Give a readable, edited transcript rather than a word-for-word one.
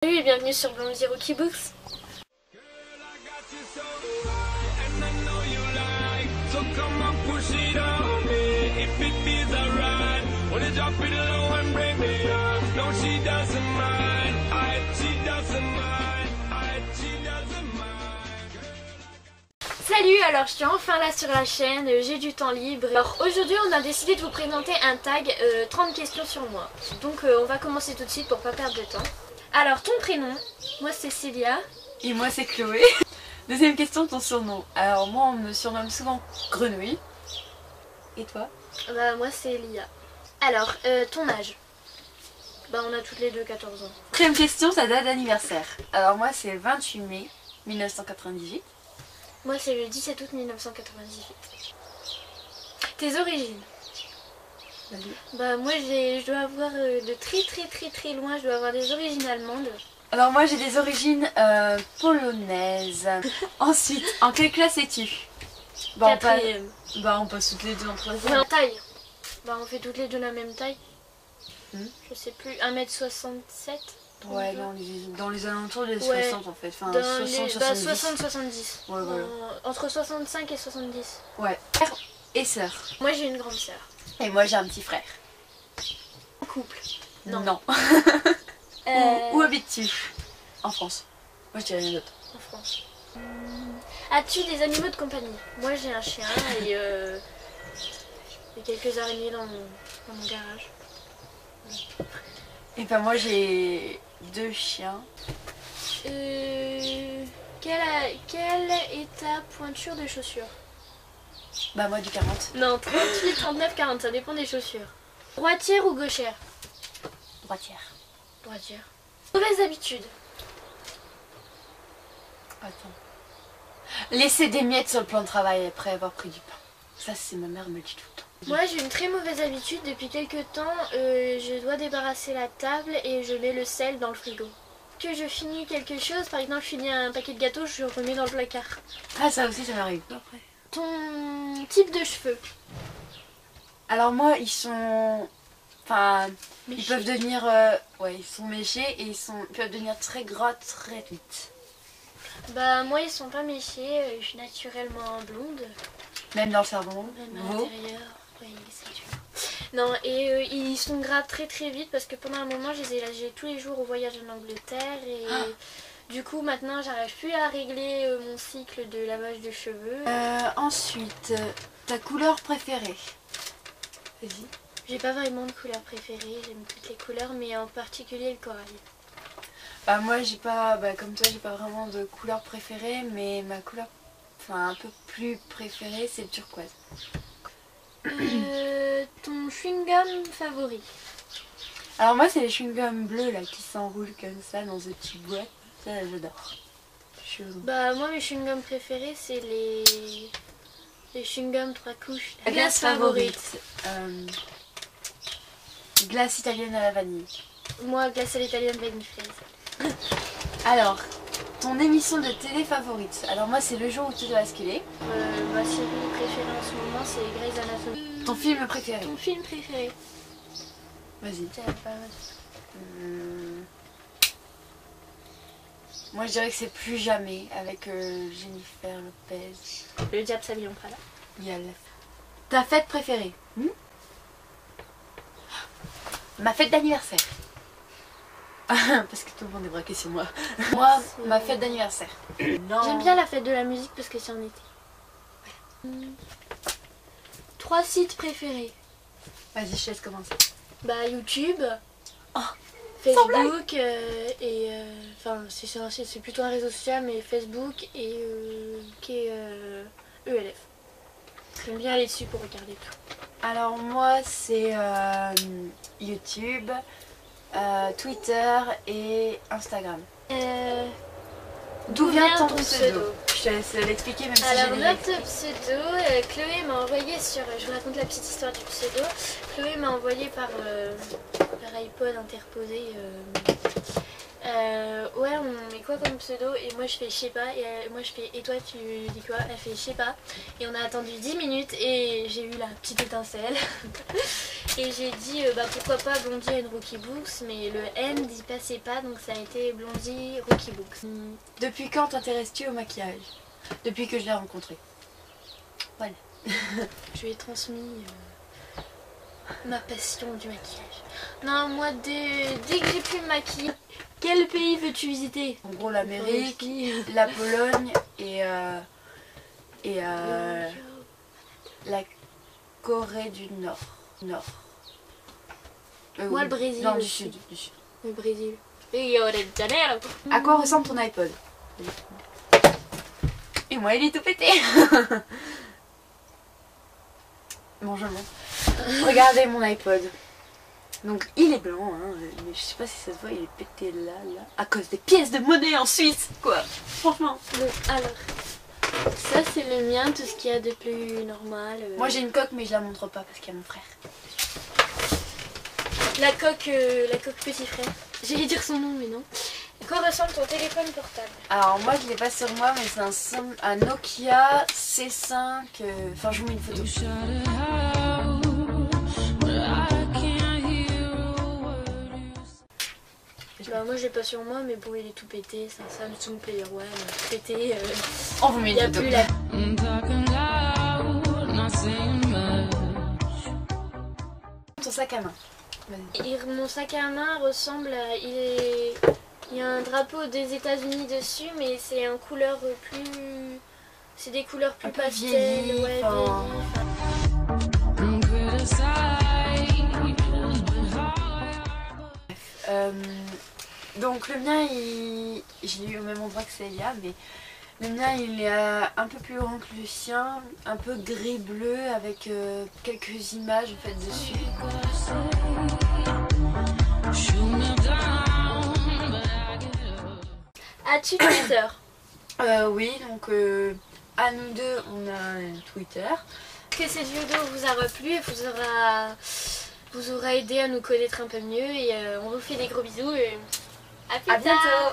Salut et bienvenue sur Blondie Rookie Books. Salut, alors je suis enfin là sur la chaîne, j'ai du temps libre. Alors aujourd'hui on a décidé de vous présenter un tag 30 questions sur moi. Donc on va commencer tout de suite pour pas perdre de temps. Alors ton prénom, moi c'est Célia. Et moi c'est Chloé. Deuxième question, ton surnom. Alors moi on me surnomme souvent Grenouille. Et toi? Bah moi c'est Lia. Alors ton âge? Bah on a toutes les deux 14 ans. Troisième question, ta date d'anniversaire. Alors moi c'est le 28 mai 1998. Moi c'est le 17 août 1998. Tes origines? Bah moi je dois avoir de très loin, je dois avoir des origines allemandes. Alors moi j'ai des origines polonaises. Ensuite, en quelle classe es-tu? Quatrième. On passe toutes les deux en troisième. Mais en taille? Bah on fait toutes les deux la même taille. Je sais plus, 1m67. Ouais, dans les alentours des 60 en fait. Enfin, 60-70. Ouais, voilà. Entre 65 et 70. Ouais. Frère et sœur. Moi j'ai une grande sœur. Et moi j'ai un petit frère. En couple? Non. Où habites-tu? En France. Moi je dirais rien d'autre. En France. As-tu des animaux de compagnie? Moi j'ai un chien et quelques araignées dans mon garage. Et ben moi j'ai 2 chiens. Quelle est ta pointure de chaussures? Bah moi du 40. Non, 38, 39, 40, ça dépend des chaussures. Droitière ou gauchère? Droitière. Droitière. Mauvaise habitude? Attends. Laisser des miettes sur le plan de travail après avoir pris du pain. Ça c'est ma mère me le dit tout le temps. Moi j'ai une très mauvaise habitude, depuis quelques temps je dois débarrasser la table et je mets le sel dans le frigo. Que je finis quelque chose, par exemple je finis un paquet de gâteaux, je le remets dans le placard. Ah ça aussi ça m'arrive. Ton type de cheveux? Alors moi ils sont... Enfin... Méchés. Ils peuvent devenir... Ouais ils sont méchés et ils peuvent devenir très gras très vite. Bah moi ils sont pas méchés, je suis naturellement blonde. Même dans le cerveau. Même à l'intérieur. Oui, c'est sûr. Non, et ils sont gras très vite parce que pendant un moment je les ai lâchés tous les jours au voyage en Angleterre et du coup maintenant j'arrive plus à régler mon cycle de lavage de cheveux. Ensuite, ta couleur préférée? Vas-y. J'ai pas vraiment de couleur préférée, j'aime toutes les couleurs mais en particulier le corail. Bah moi j'ai pas, comme toi j'ai pas vraiment de couleur préférée mais ma couleur un peu plus préférée c'est le turquoise. Ton chewing-gum favori? Alors moi c'est les chewing-gums bleus là qui s'enroulent comme ça dans des petites boîtes, ça j'adore. Bah moi mes chewing-gums préférés c'est les chewing-gums 3 couches. La glace favorite. Glace italienne à la vanille. Moi glace à l'italienne vanille fraise. Alors, ton émission de télé favorite? Alors moi c'est Le Jour où tout doit basculer. Ma série préférée en ce moment c'est Grey's Anatomy. Ton film préféré? Ton film préféré? Vas-y. Moi je dirais que c'est Plus jamais avec Jennifer Lopez. Le diable s'habille en Prada. Ta fête préférée? Ma fête d'anniversaire. Parce que tout le monde est braqué sur moi. Moi, ma fête d'anniversaire. J'aime bien la fête de la musique parce que c'est en été. 3 sites préférés? Vas-y, je te laisse commencer. Bah YouTube, Oh, Facebook et enfin c'est plutôt un réseau social mais Facebook et qui est ELF. J'aime bien aller dessus pour regarder tout. Alors moi c'est YouTube, Twitter et Instagram. D'où vient ton pseudo? Je te laisse l'expliquer même si j'ai Alors déjà notre pseudo, Chloé m'a envoyé sur... Je vous raconte la petite histoire du pseudo. Chloé m'a envoyé par iPod interposé. Ouais, on met quoi comme pseudo? Et moi je fais je sais pas. Et moi je fais et toi tu dis quoi? Elle fait je sais pas. Et on a attendu 10 minutes et j'ai eu la petite étincelle. Et j'ai dit bah, pourquoi pas Blondie and Rookie Books, mais le N n'y passait pas, donc ça a été Blondie Rookie Books. Depuis quand t'intéresses-tu au maquillage? Depuis que je l'ai rencontré. Voilà. Je lui ai transmis ma passion du maquillage. Non, moi dès que j'ai pu me maquiller. Quel pays veux-tu visiter? En gros l'Amérique, la Pologne et la Corée du Nord. Moi le Brésil. Non, aussi. du sud. Le Brésil. Rio de Janeiro. À quoi ressemble ton iPod? Et moi il est tout pété. Bon, je montre. Regardez mon iPod. Donc il est blanc, hein, mais je sais pas si ça se voit, il est pété là, à cause des pièces de monnaie en Suisse, quoi. Franchement. Bon, alors, ça c'est le mien, tout ce qu'il y a de plus normal. Moi j'ai une coque, mais je la montre pas parce qu'il y a mon frère. La coque petit frère. J'allais dire son nom, mais non. À quoi ressemble ton téléphone portable? Alors moi je l'ai pas sur moi, mais c'est un Nokia C5. Enfin, je vous mets une photo. Bah, moi je l'ai pas sur moi, mais bon il est tout pété, c'est un Samsung Player One, tout pété. On vous met une photo. Plus la... Ton sac à main. Mon sac à main ressemble à... Il y a un drapeau des États-Unis dessus, mais c'est en couleur plus... C'est des couleurs plus pastel, vieillies, ouais, enfin... Donc le mien, je l'ai eu au même endroit que Célia, mais le mien il est un peu plus grand que le sien, un peu gris-bleu avec quelques images en fait dessus. As-tu Twitter? Oui, donc à nous deux on a un Twitter. Que cette vidéo vous aura plu et vous aura aidé à nous connaître un peu mieux et on vous fait des gros bisous et à plus tard. À bientôt.